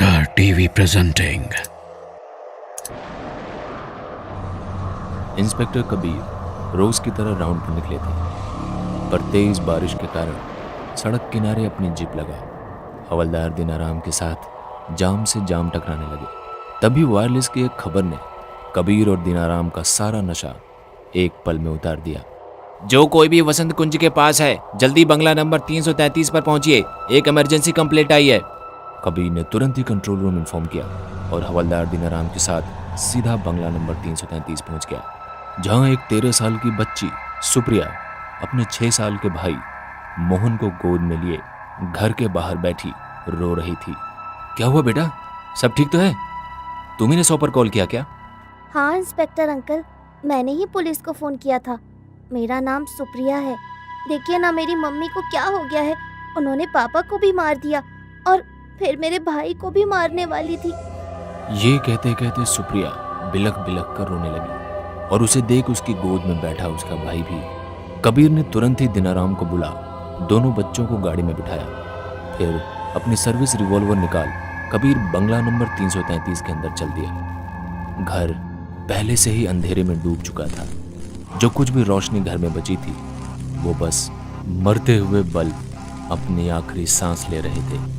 Spectre TV presenting. Inspector Kabir रोज की तरह राउंड पर निकले थे, पर तेज बारिश के कारण सड़क किनारे अपनी जीप लगा हवलदार दिनाराम के साथ जाम से जाम टकराने लगे। तभी वायरलेस की एक खबर ने कबीर और दिनाराम का सारा नशा एक पल में उतार दिया। जो कोई भी वसंत कुंज के पास है, जल्दी बंगला नंबर 333 पर पहुंचिए, एक इमरजेंसी कंप्लेंट आई है। कबीर ने तुरंत ही कंट्रोल रूम इन्फॉर्म किया और हवलदार दिनाराम के साथ सीधा बंगला नंबर 333 पहुंच गया, जहां एक 13 साल की बच्ची सुप्रिया अपने 6 साल के भाई मोहन को गोद में लिए घर के बाहर बैठी रो रही थी। क्या हुआ बेटा, सब ठीक तो है? तुम्ही ने 100 पर कॉल किया क्या? हाँ इंस्पेक्टर अंकल, मैंने ही पुलिस को फोन किया था। मेरा नाम सुप्रिया है। देखिए ना, मेरी मम्मी को क्या हो गया है। उन्होंने पापा को भी मार दिया और फिर मेरे भाई को भी मारने वाली थी। ये कहते कहते सुप्रिया बिलख बिलख कर रोने लगी और उसे देख उसकी गोद में बैठा उसका भाई भी। कबीर ने तुरंत ही दिनाराम को बुला दोनों बच्चों को गाड़ी में बिठाया। फिर अपनी सर्विस रिवॉल्वर निकाल कबीर बंगला नंबर 333 के अंदर चल दिया। घर पहले से ही अंधेरे में डूब चुका था। जो कुछ भी रोशनी घर में बची थी वो बस मरते हुए बल्ब अपनी आखिरी सांस ले रहे थे।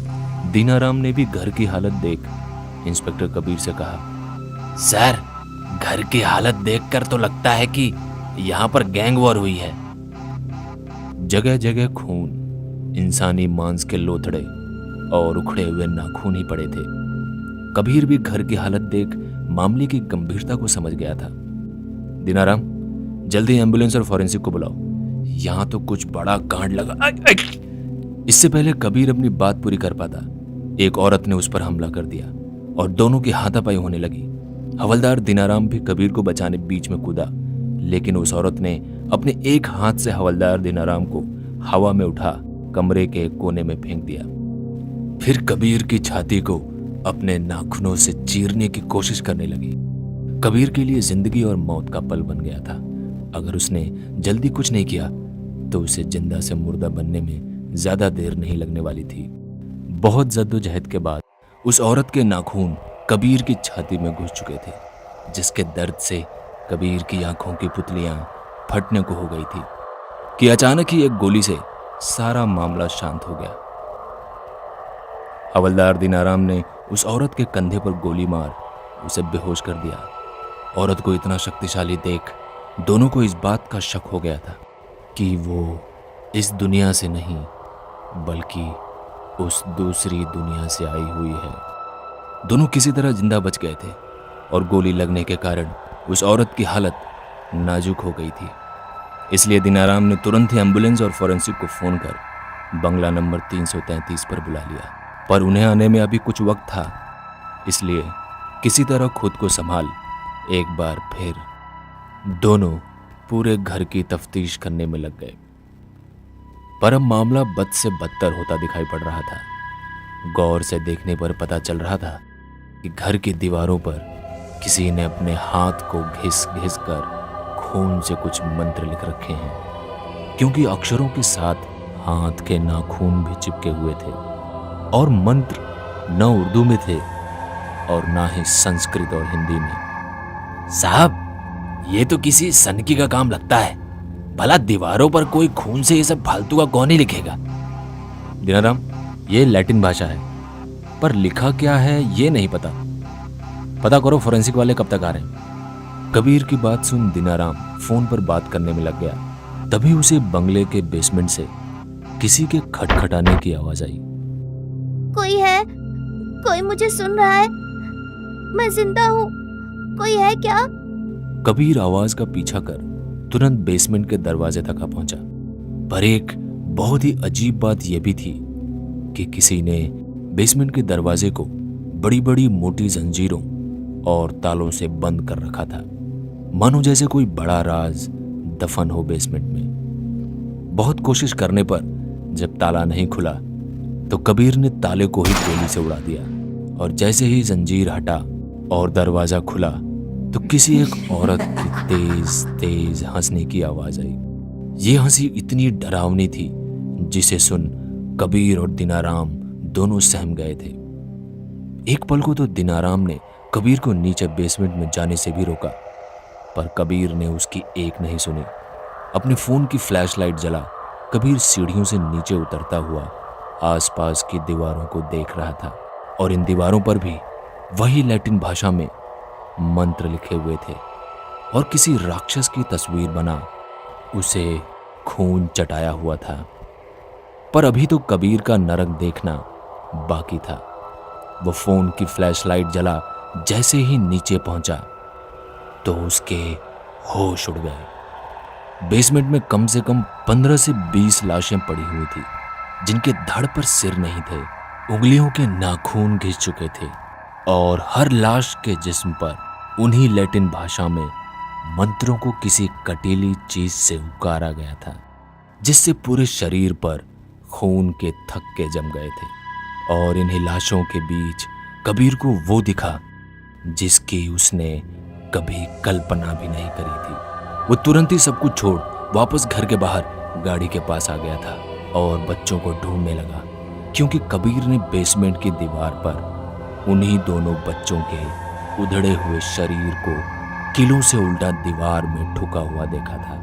दिनाराम ने भी घर की हालत देख इंस्पेक्टर कबीर से कहा, सर, घर की हालत देखकर तो लगता है कि यहाँ पर गैंग वॉर हुई है। जगह जगह खून, इंसानी मांस के लोथड़े और उखड़े हुए नाखून ही पड़े थे। कबीर भी घर की हालत देख मामले की गंभीरता को समझ गया था। दिनाराम, जल्दी एम्बुलेंस और फॉरेंसिक को बुलाओ, यहां तो कुछ बड़ा कांड लगा। इससे पहले कबीर अपनी बात पूरी कर पाता, एक औरत ने उस पर हमला कर दिया और दोनों की हाथापाई होने लगी। हवलदार दिनाराम भी कबीर को बचाने बीच में कूदा, लेकिन उस औरत ने अपने एक हाथ से हवलदार दिनाराम को हवा में उठा कमरे के एक कोने में फेंक दिया। फिर कबीर की छाती को अपने नाखूनों से चीरने की कोशिश करने लगी। कबीर के लिए जिंदगी और मौत का पल बन गया था। अगर उसने जल्दी कुछ नहीं किया तो उसे जिंदा से मुर्दा बनने में ज्यादा देर नहीं लगने वाली थी। बहुत जद्दोजहद के बाद उस औरत के नाखून कबीर की छाती में घुस चुके थे, जिसके दर्द से कबीर की आंखों की पुतलियां फटने को हो गई थी कि अचानक ही एक गोली से सारा मामला शांत हो गया। हवलदार दिनाराम ने उस औरत के कंधे पर गोली मार उसे बेहोश कर दिया। औरत को इतना शक्तिशाली देख दोनों को इस बात का शक हो गया था कि वो इस दुनिया से नहीं बल्कि उस दूसरी दुनिया से आई हुई है। दोनों किसी तरह जिंदा बच गए थे और गोली लगने के कारण उस औरत की हालत नाजुक हो गई थी। इसलिए दिनाराम ने तुरंत ही एम्बुलेंस और फॉरेंसिक को फोन कर बंगला नंबर 333 पर बुला लिया। पर उन्हें आने में अभी कुछ वक्त था, इसलिए किसी तरह खुद को संभाल एक बार फिर दोनों पूरे घर की तफ्तीश करने में लग गए। पर अब मामला बद से बदतर होता दिखाई पड़ रहा था। गौर से देखने पर पता चल रहा था कि घर की दीवारों पर किसी ने अपने हाथ को घिस घिस कर खून से कुछ मंत्र लिख रखे हैं, क्योंकि अक्षरों के साथ हाथ के नाखून भी चिपके हुए थे और मंत्र न उर्दू में थे और ना ही संस्कृत और हिंदी में। साहब, ये तो किसी सनकी का काम लगता है। भला दीवारों पर कोई खून से ये सब फालतू का कौन ही लिखेगा? दिनाराम, ये लैटिन भाषा है, पर लिखा क्या है ये नहीं पता। पता करो फॉरेंसिक वाले कब तक आ रहे हैं। कबीर की बात सुन दिनाराम फोन पर बात करने में लग गया। तभी उसे बंगले के बेसमेंट से किसी के खटखटाने की आवाज आई। कोई है? कोई मुझे सुन रहा है? मैं जिंदा हूँ, कोई है क्या? कबीर आवाज का पीछा कर तुरंत बेसमेंट के दरवाजे तक आ पहुंचा। पर एक बहुत ही अजीब बात यह भी थी कि किसी ने बेसमेंट के दरवाजे को बड़ी बड़ी मोटी जंजीरों और तालों से बंद कर रखा था, मानो जैसे कोई बड़ा राज दफन हो बेसमेंट में। बहुत कोशिश करने पर जब ताला नहीं खुला तो कबीर ने ताले को ही गोली से उड़ा दिया और जैसे ही जंजीर हटा और दरवाजा खुला तो किसी एक औरत की तेज तेज हंसने की आवाज आई। ये हंसी इतनी डरावनी थी जिसे सुन कबीर और दिनाराम दोनों सहम गए थे। एक पल को तो दिनाराम ने कबीर को नीचे बेसमेंट में जाने से भी रोका, पर कबीर ने उसकी एक नहीं सुनी। अपने फोन की फ्लैशलाइट जला कबीर सीढ़ियों से नीचे उतरता हुआ आसपास की दीवारों को देख रहा था, और इन दीवारों पर भी वही लैटिन भाषा में मंत्र लिखे हुए थे और किसी राक्षस की तस्वीर बना उसे खून चटाया हुआ था। पर अभी तो कबीर का नरक देखना बाकी था। वो फोन की फ्लैशलाइट जला जैसे ही नीचे पहुंचा तो उसके होश उड़ गए। बेसमेंट में कम से कम 15 से 20 लाशें पड़ी हुई थी, जिनके धड़ पर सिर नहीं थे, उंगलियों के नाखून घिस चुके थे, और हर लाश के जिस्म पर उन्हीं लैटिन भाषा में मंत्रों को किसी कटीली चीज से उकारा गया था, जिससे पूरे शरीर पर खून के थक्के जम गए थे। और इन्हीं लाशों के बीच कबीर को वो दिखा जिसकी उसने कभी कल्पना भी नहीं करी थी। वो तुरंत ही सब कुछ छोड़ वापस घर के बाहर गाड़ी के पास आ गया था और बच्चों को ढूंढने लगा, क्योंकि कबीर ने बेसमेंट की दीवार पर उन्हीं दोनों बच्चों के उधड़े हुए शरीर को किलों से उल्टा दीवार में ठुका हुआ देखा था।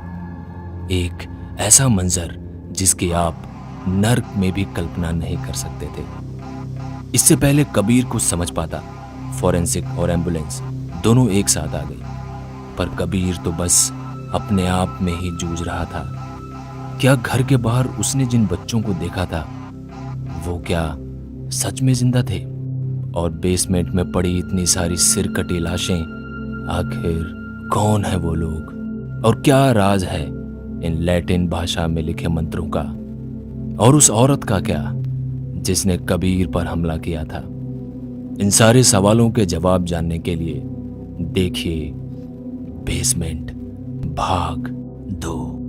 एक ऐसा मंजर जिसकी आप नर्क में भी कल्पना नहीं कर सकते थे। इससे पहले कबीर को समझ पाता, फॉरेंसिक और एम्बुलेंस दोनों एक साथ आ गई, पर कबीर तो बस अपने आप में ही जूझ रहा था। क्या घर के बाहर उसने जिन बच्चों को देखा था वो क्या सच में जिंदा थे? और बेसमेंट में पड़ी इतनी सारी सिर कटी लाशें, आखिर कौन है वो लोग और क्या राज है इन लैटिन भाषा में लिखे मंत्रों का? और उस औरत का क्या जिसने कबीर पर हमला किया था? इन सारे सवालों के जवाब जानने के लिए देखिए बेसमेंट भाग 2।